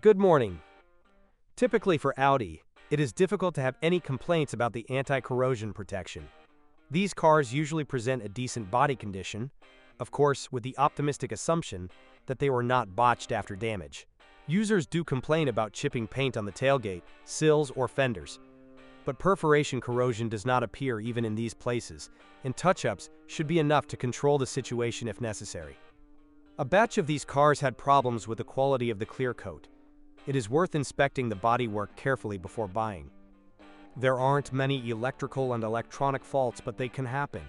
Good morning. Typically for Audi, it is difficult to have any complaints about the anti-corrosion protection. These cars usually present a decent body condition, of course with the optimistic assumption that they were not botched after damage. Users do complain about chipping paint on the tailgate, sills, or fenders, but perforation corrosion does not appear even in these places, and touch-ups should be enough to control the situation if necessary. A batch of these cars had problems with the quality of the clear coat. It is worth inspecting the bodywork carefully before buying. There aren't many electrical and electronic faults, but they can happen.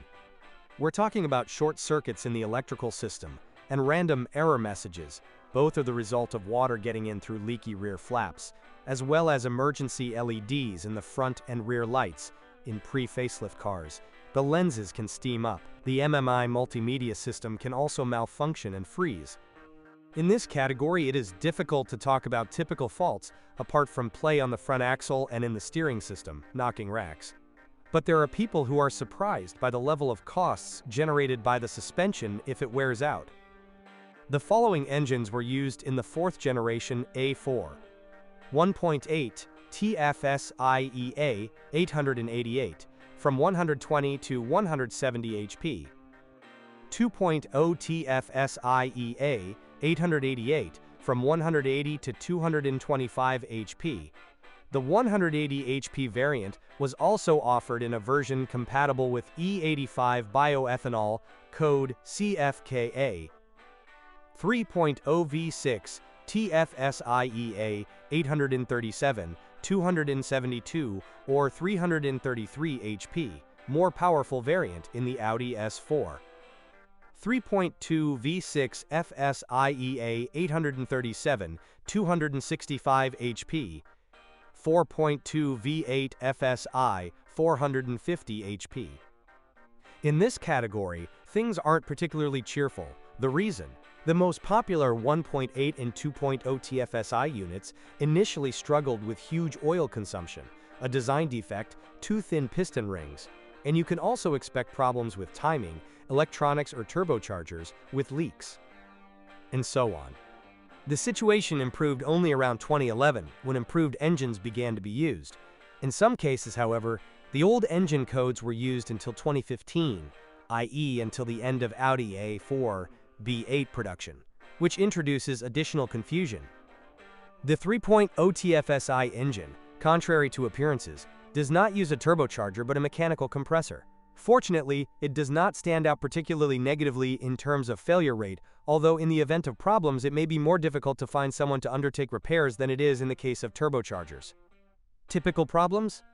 We're talking about short circuits in the electrical system and random error messages. Both are the result of water getting in through leaky rear flaps, as well as emergency LEDs in the front and rear lights in pre-facelift cars. The lenses can steam up. The MMI multimedia system can also malfunction and freeze. In this category, it is difficult to talk about typical faults apart from play on the front axle and in the steering system, knocking racks. But there are people who are surprised by the level of costs generated by the suspension if it wears out. The following engines were used in the 4th generation A4. 1.8 TFSIEA 888 from 120 to 170 HP. 2.0 TFSIEA 888 from 180 to 225 HP. The 180 HP variant was also offered in a version compatible with E85 bioethanol, code CFKA. 3.0 V6 TFSIEA 837, 272 or 333 HP, more powerful variant in the Audi A4. 3.2 V6 FSIEA 837, 265 HP. 4.2 V8 FSI 450 HP. In this category, things aren't particularly cheerful. The reason? The most popular 1.8 and 2.0 TFSI units initially struggled with huge oil consumption, a design defect, too thin piston rings, and you can also expect problems with timing, electronics or turbochargers, with leaks, and so on. The situation improved only around 2011 when improved engines began to be used. In some cases, however, the old engine codes were used until 2015, i.e. until the end of Audi A4 B8 production, which introduces additional confusion. The 3.0 TFSI engine, contrary to appearances, does not use a turbocharger but a mechanical compressor. Fortunately, it does not stand out particularly negatively in terms of failure rate, although in the event of problems it may be more difficult to find someone to undertake repairs than it is in the case of turbochargers. Typical problems?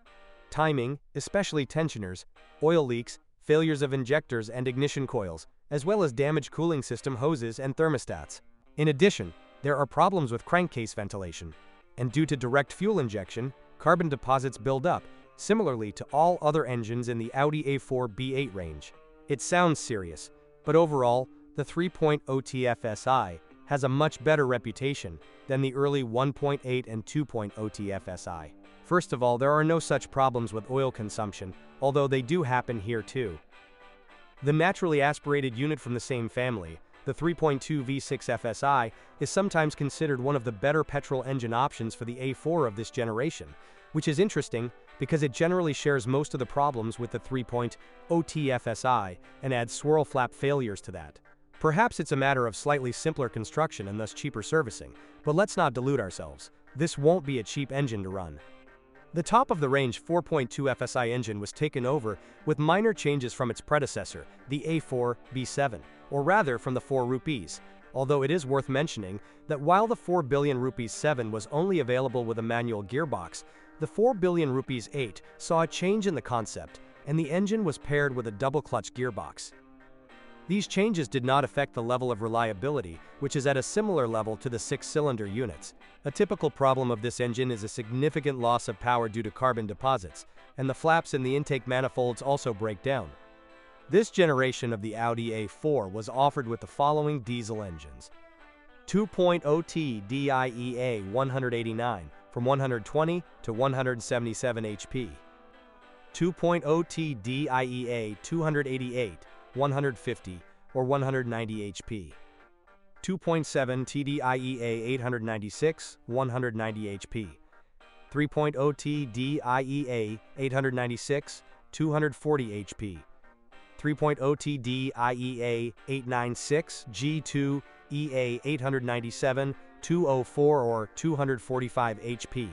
Timing, especially tensioners, oil leaks, failures of injectors and ignition coils, as well as damaged cooling system hoses and thermostats. In addition, there are problems with crankcase ventilation, and due to direct fuel injection, carbon deposits build up, similarly to all other engines in the Audi A4 B8 range. It sounds serious, but overall, the 3.0 TFSI has a much better reputation than the early 1.8 and 2.0 TFSI. First of all, there are no such problems with oil consumption, although they do happen here too. The naturally aspirated unit from the same family, the 3.2 V6 FSI, is sometimes considered one of the better petrol engine options for the A4 of this generation, which is interesting because it generally shares most of the problems with the 3.0 TFSI and adds swirl flap failures to that. Perhaps it's a matter of slightly simpler construction and thus cheaper servicing, but let's not delude ourselves. This won't be a cheap engine to run. The top-of-the-range 4.2 FSI engine was taken over with minor changes from its predecessor, the A4 B7, or rather from the 4 rupees, although it is worth mentioning that while the 4 billion rupees 7 was only available with a manual gearbox, the 4 billion rupees 8 saw a change in the concept, and the engine was paired with a double-clutch gearbox. These changes did not affect the level of reliability, which is at a similar level to the 6-cylinder units. A typical problem of this engine is a significant loss of power due to carbon deposits, and the flaps in the intake manifolds also break down. This generation of the Audi A4 was offered with the following diesel engines. 2.0 T DIEA 189 from 120 to 177 HP. 2.0 T DIEA 288, 150 or 190 HP. 2.7 TDIEA 896, 190 HP. 3.0 TDIEA 896, 240 HP. 3.0 TDIEA 896 G2 EA 897, 204 or 245 HP.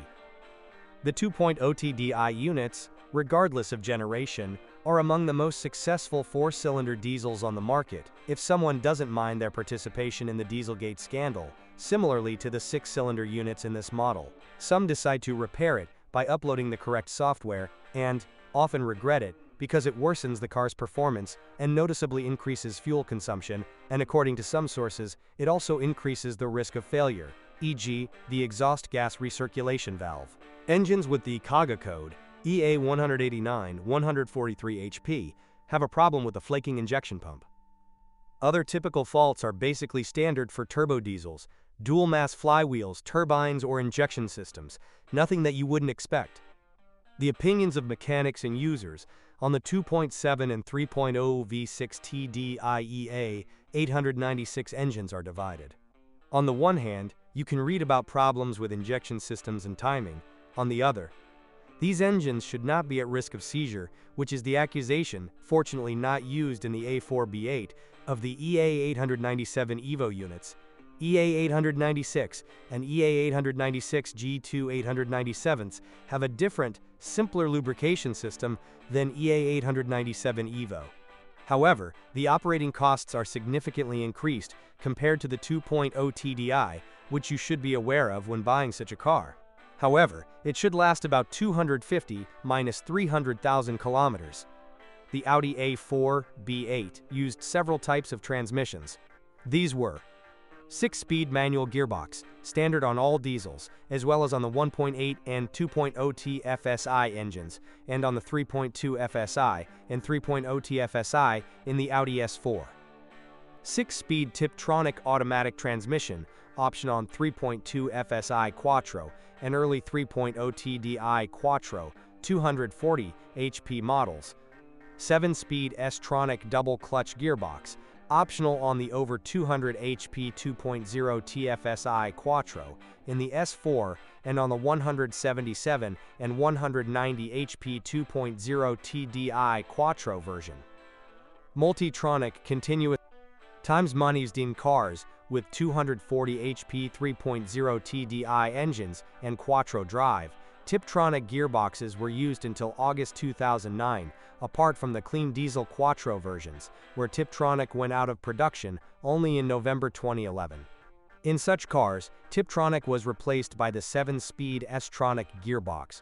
The 2.0 TDI units, regardless of generation, are among the most successful four-cylinder diesels on the market, if someone doesn't mind their participation in the Dieselgate scandal, similarly to the six-cylinder units in this model. Some decide to repair it by uploading the correct software and, often regret it, because it worsens the car's performance and noticeably increases fuel consumption, and according to some sources, it also increases the risk of failure, e.g., the exhaust gas recirculation valve. Engines with the Kaga code, EA 189, 143 HP, have a problem with the flaking injection pump. Other typical faults are basically standard for turbo diesels, dual-mass flywheels, turbines, or injection systems, nothing that you wouldn't expect. The opinions of mechanics and users on the 2.7 and 3.0 V6 TDIEA 896 engines are divided. On the one hand, you can read about problems with injection systems and timing. On the other, these engines should not be at risk of seizure, which is the accusation, fortunately not used in the A4B8, of the EA 897 EVO units. EA 896 and EA 896 G2 897s have a different, simpler lubrication system than EA 897 EVO. However, the operating costs are significantly increased compared to the 2.0 TDI, which you should be aware of when buying such a car. However, it should last about 250–300,000 kilometers. The Audi A4 B8 used several types of transmissions. These were 6-speed manual gearbox, standard on all diesels, as well as on the 1.8 and 2.0 T FSI engines, and on the 3.2 FSI and 3.0 T FSI in the Audi S4. 6-speed Tiptronic automatic transmission, option on 3.2 FSI Quattro and early 3.0 TDI Quattro, 240 HP models. 7-speed S-Tronic double-clutch gearbox, optional on the over 200 HP 2.0 TFSI Quattro in the S4 and on the 177 and 190 HP 2.0 TDI Quattro version. Multitronic continuous times used in cars with 240 HP 3.0 TDI engines and Quattro drive. Tiptronic gearboxes were used until August 2009, apart from the clean diesel Quattro versions, where Tiptronic went out of production only in November 2011. In such cars, Tiptronic was replaced by the 7-speed S-Tronic gearbox.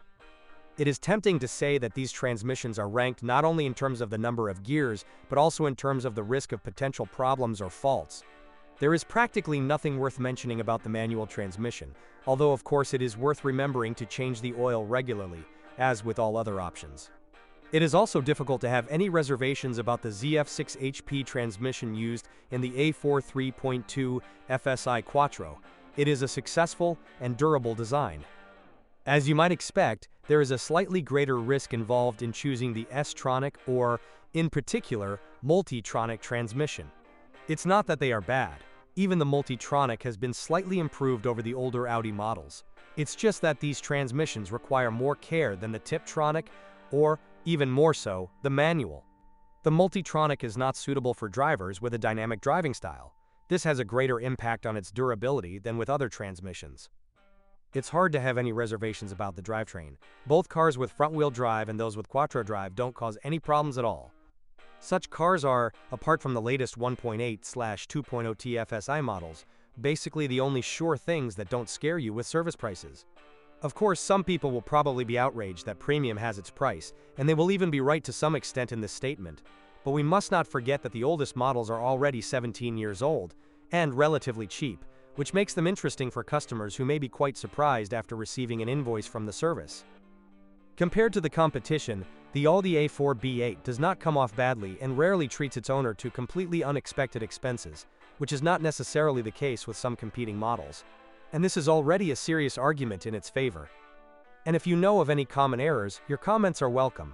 It is tempting to say that these transmissions are ranked not only in terms of the number of gears, but also in terms of the risk of potential problems or faults. There is practically nothing worth mentioning about the manual transmission, although of course it is worth remembering to change the oil regularly, as with all other options. It is also difficult to have any reservations about the ZF6 HP transmission used in the A4 3.2 FSI Quattro. It is a successful and durable design. As you might expect, there is a slightly greater risk involved in choosing the S-Tronic or, in particular, Multitronic transmission. It's not that they are bad. Even the Multitronic has been slightly improved over the older Audi models. It's just that these transmissions require more care than the Tiptronic or, even more so, the manual. The Multitronic is not suitable for drivers with a dynamic driving style. This has a greater impact on its durability than with other transmissions. It's hard to have any reservations about the drivetrain. Both cars with front-wheel drive and those with Quattro drive don't cause any problems at all. Such cars are, apart from the latest 1.8/2.0 TFSI models, basically the only sure things that don't scare you with service prices. Of course, some people will probably be outraged that premium has its price, and they will even be right to some extent in this statement. But we must not forget that the oldest models are already 17 years old, and relatively cheap, which makes them interesting for customers who may be quite surprised after receiving an invoice from the service. Compared to the competition, the Audi A4 B8 does not come off badly and rarely treats its owner to completely unexpected expenses, which is not necessarily the case with some competing models. And this is already a serious argument in its favor. And if you know of any common errors, your comments are welcome.